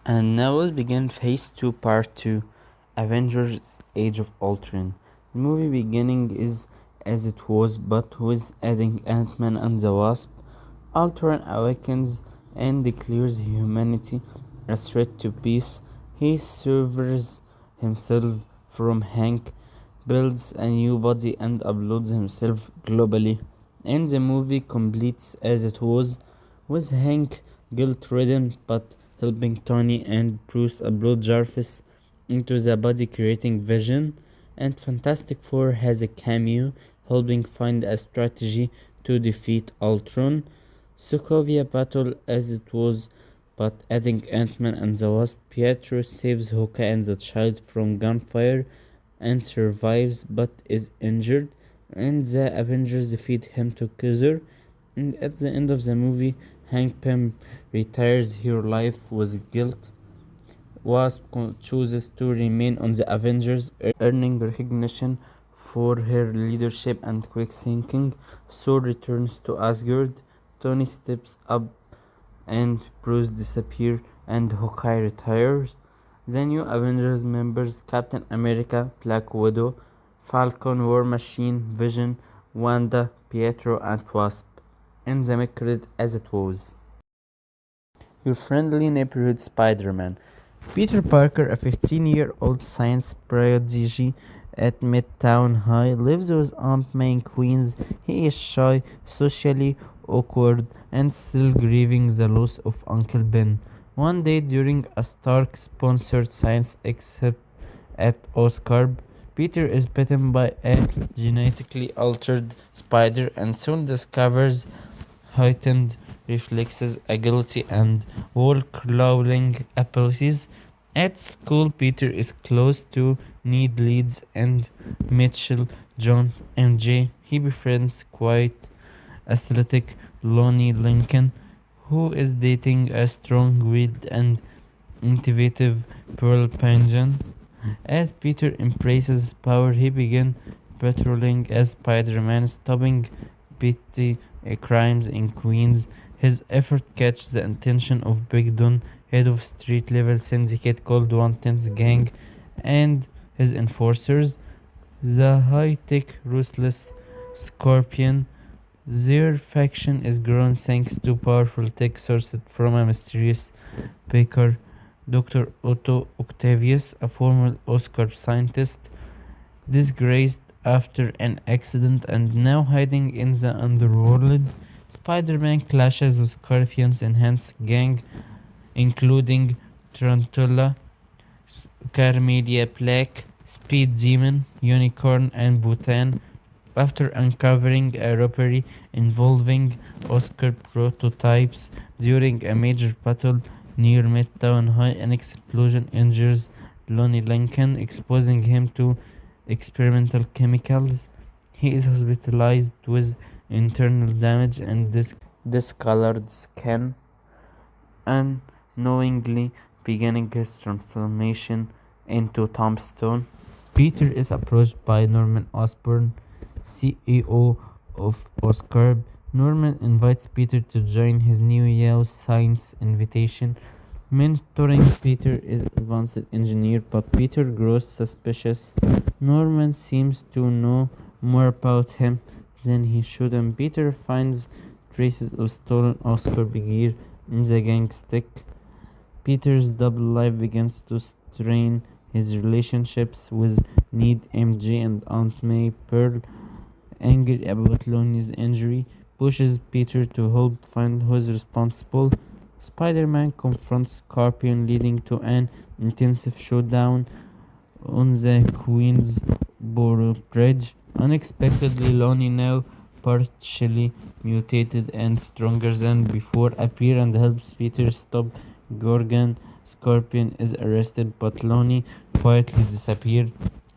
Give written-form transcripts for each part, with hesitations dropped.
And now we'll begin Phase 2 Part 2 Avengers Age of Ultron. The movie beginning is as it was, but with adding Ant-Man and the Wasp. Ultron awakens and declares humanity a threat to peace. He severs himself from Hank, builds a new body, and uploads himself globally. And the movie completes as it was, with Hank guilt-ridden but helping Tony and Bruce upload Jarvis into the body, creating Vision. And Fantastic Four has a cameo, helping find a strategy to defeat Ultron. Sokovia battle as it was, but adding Ant-Man and the Wasp. Pietro saves Hawkeye and the child from gunfire and survives but is injured, and the Avengers defeat him together. And at the end of the movie, Hank Pym retires her life with guilt. Wasp chooses to remain on the Avengers, earning recognition for her leadership and quick thinking. Thor returns to Asgard. Tony steps up and Bruce disappears and Hawkeye retires. The new Avengers members: Captain America, Black Widow, Falcon, War Machine, Vision, Wanda, Pietro, and Wasp. In the mid-credit as it was. Your friendly neighborhood Spider-Man. Peter Parker, a 15-year-old science prodigy at Midtown High, lives with Aunt May in Queens. He is shy, socially awkward, and still grieving the loss of Uncle Ben. One day during a Stark-sponsored science exhibit at Oscorp, Peter is bitten by a genetically altered spider and soon discovers heightened reflexes, agility, and wall-crawling abilities. At school, Peter is close to Ned Leeds and Mitchell Jones MJ. He befriends quite athletic Lonnie Lincoln, who is dating a strong-willed and innovative Pearl Penguin. As Peter embraces his power, he begins patrolling as Spider-Man, stopping petty crimes in Queens. His effort catches the attention of Big Don, head of street-level syndicate called One Tenth Gang, and his enforcers, the high-tech, ruthless Scorpion. Their faction is grown thanks to powerful tech sourced from a mysterious baker, Dr. Otto Octavius, a former Oscar scientist, disgraced after an accident and now hiding in the underworld. Spider-Man clashes with Scorpion's enhanced gang, including Tarantula, Carmedia Black, Speed Demon, Unicorn, and Bhutan. After uncovering a robbery involving Oscar prototypes during a major battle near Midtown High, an explosion injures Lonnie Lincoln, exposing him to experimental chemicals. He is hospitalized with internal damage and discolored skin, unknowingly beginning his transformation into Tombstone. Peter is approached by Norman Osborn, CEO of Oscorp. Norman invites Peter to join his new Yale Science invitation. Mentoring Peter is advanced engineer, but Peter grows suspicious. Norman seems to know more about him than he should, and Peter finds traces of stolen Oscorp gear in the gang stick. Peter's double life begins to strain his relationships with Ned MJ and Aunt May. Pearl, angry about Lonnie's injury, pushes Peter to help find who's responsible. Spider-Man confronts Scorpion, leading to an intensive showdown on the Queensboro Bridge. Unexpectedly, Lonnie, now partially mutated and stronger than before, appears and helps Peter stop Gorgon. Scorpion is arrested, but Lonnie quietly disappears.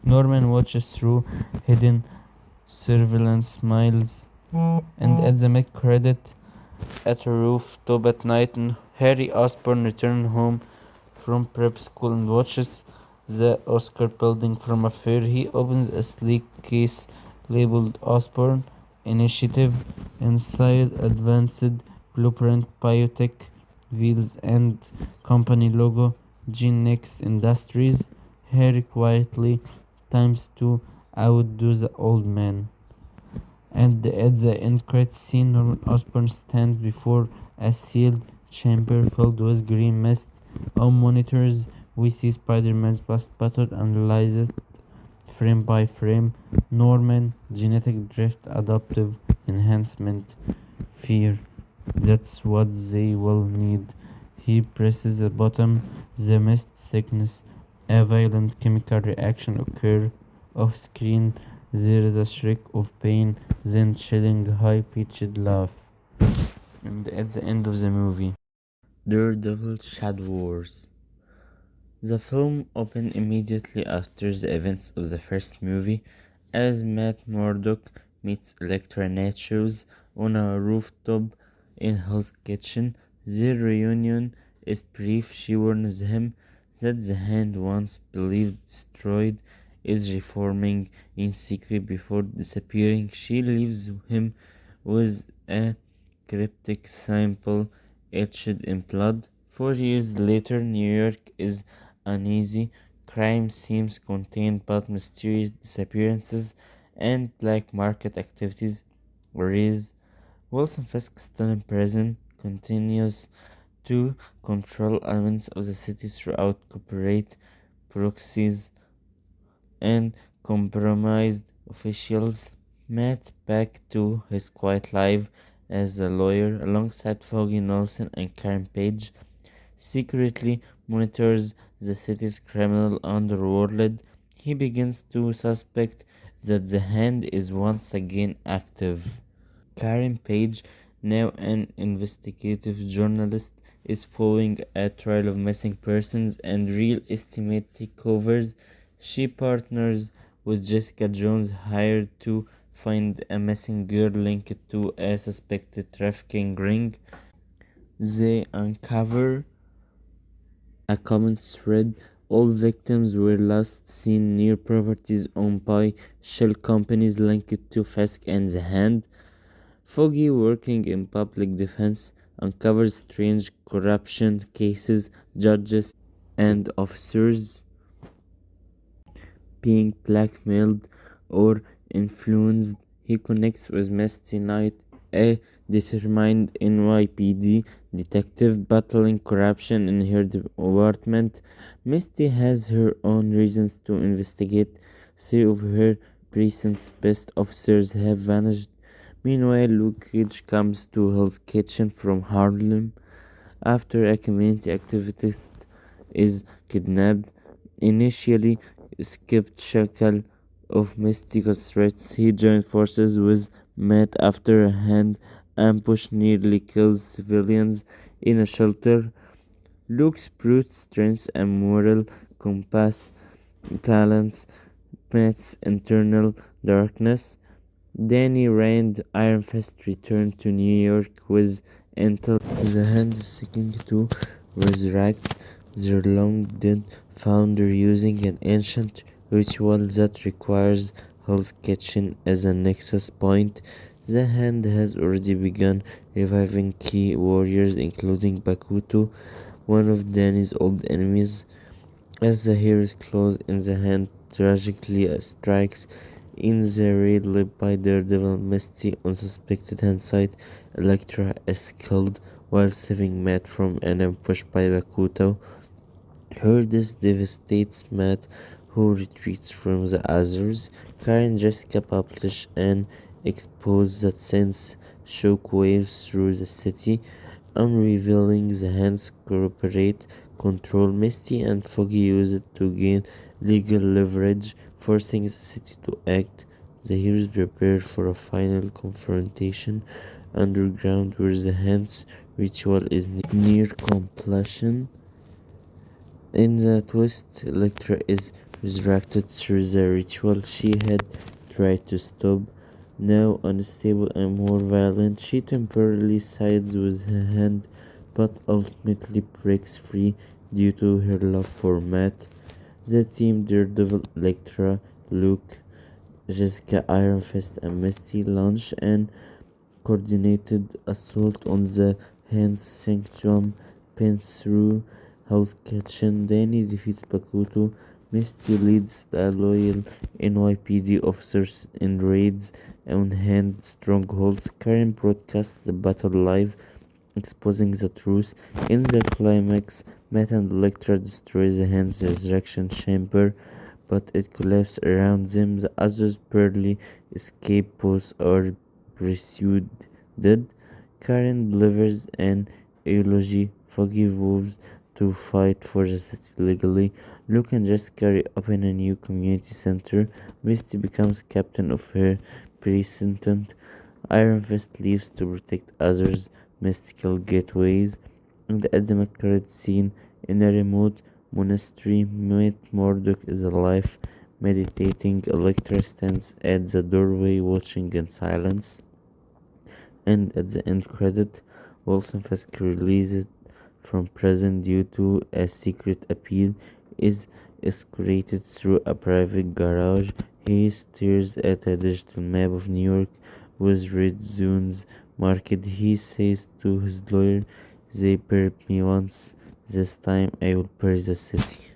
Norman watches through hidden surveillance miles, and at the mid-credit, at a rooftop at night, Harry Osborn returns home from prep school and watches the Oscar building from afar. He opens a sleek case labeled Osborn Initiative. Inside, advanced blueprint biotech wheels and company logo, Next Industries. Harry quietly times to outdo the old man. And at the end credits scene, Norman Osborn stands before a sealed chamber filled with green mist. On monitors, we see Spider-Man's past button analyzed frame by frame. Norman, genetic drift, adaptive enhancement, fear. That's what they will need. He presses a button, the mist sickness, a violent chemical reaction occur off screen. There is a shriek of pain, then chilling high-pitched laugh. And at the end of the movie, Daredevil Shadow Wars. The film opened immediately after the events of the first movie, as Matt Murdock meets Elektra Nachos on a rooftop in Hell's Kitchen. Their reunion is brief. She warns him that the hand once believed destroyed is reforming in secret before disappearing. She leaves him with a cryptic symbol etched in blood. 4 years later, New York is uneasy. Crime seems contained, but mysterious disappearances and black market activities raise. Wilson Fisk's still in prison, continues to control elements of the city throughout corporate proxies and compromised officials. Matt back to his quiet life as a lawyer alongside Foggy Nelson and Karen Page secretly monitors the city's criminal underworld. He begins to suspect that the hand is once again active. Karen Page, now an investigative journalist, is following a trail of missing persons and real estate takeovers. She partners with Jessica Jones, hired to find a missing girl linked to a suspected trafficking ring. They uncover a common thread: all victims were last seen near properties owned by shell companies linked to Fisk and the Hand. Foggy, working in public defense, uncovers strange corruption cases, judges and officers being blackmailed or influenced. He connects with Misty Knight, a determined NYPD detective battling corruption in her department. Misty has her own reasons to investigate. Three of her precinct's best officers have vanished. Meanwhile, Luke Cage comes to Hell's Kitchen from Harlem after a community activist is kidnapped. Initially skeptical of mystical threats, he joins forces with Matt after a hand ambush nearly kills civilians in a shelter. Luke's brute strength and moral compass balance Matt's internal darkness. Danny Rand Iron Fist returned to New York with intel the Hand is seeking to resurrect their long dead founder using an ancient ritual that requires Hell's Kitchen as a nexus point. The Hand has already begun reviving key warriors, including Bakuto, one of Danny's old enemies. As the hero's claws in the Hand tragically strikes in the raid led by Daredevil, Misty on suspected hand site, Elektra is killed while saving Matt from an ambush by Bakuto. Her death devastates Matt, who retreats from the others. Karen and Jessica publish and expose that sends shockwaves through the city, unrevealing the Hand's corporate control. Misty and Foggy use it to gain legal leverage, forcing the city to act. The heroes prepare for a final confrontation underground where the Hand's ritual is near completion. In the twist, Elektra is resurrected through the ritual she had tried to stop. Now unstable and more violent, she temporarily sides with her Hand, but ultimately breaks free due to her love for Matt. The team Daredevil, Elektra, Luke, Jessica, Iron Fist, and Misty launch an coordinated assault on the Hand's sanctum. pins through Hell's Kitchen. Danny defeats Bakuto. Misty leads the loyal NYPD officers in raids on hand strongholds. Karen broadcasts the battle live, exposing the truth. In the climax, Matt and Elektra destroy the Hand's resurrection chamber, but it collapses around them. The others barely escape, both are pursued dead. Karen delivers an eulogy. Foggy vows to fight for the city legally. Luke and Jessica open a new community center. Misty becomes captain of her precinct. Iron Fist leaves to protect others' mystical gateways. And at the mid-credit scene, in a remote monastery, Matt Murdock is alive, meditating. Elektra stands at the doorway, watching in silence. And at the end credit, Wilson Fisk released from prison due to a secret appeal is escorted through a private garage. He stares at a digital map of New York with red zones marked. He says to his lawyer, "They buried me once. This time I will bury the city."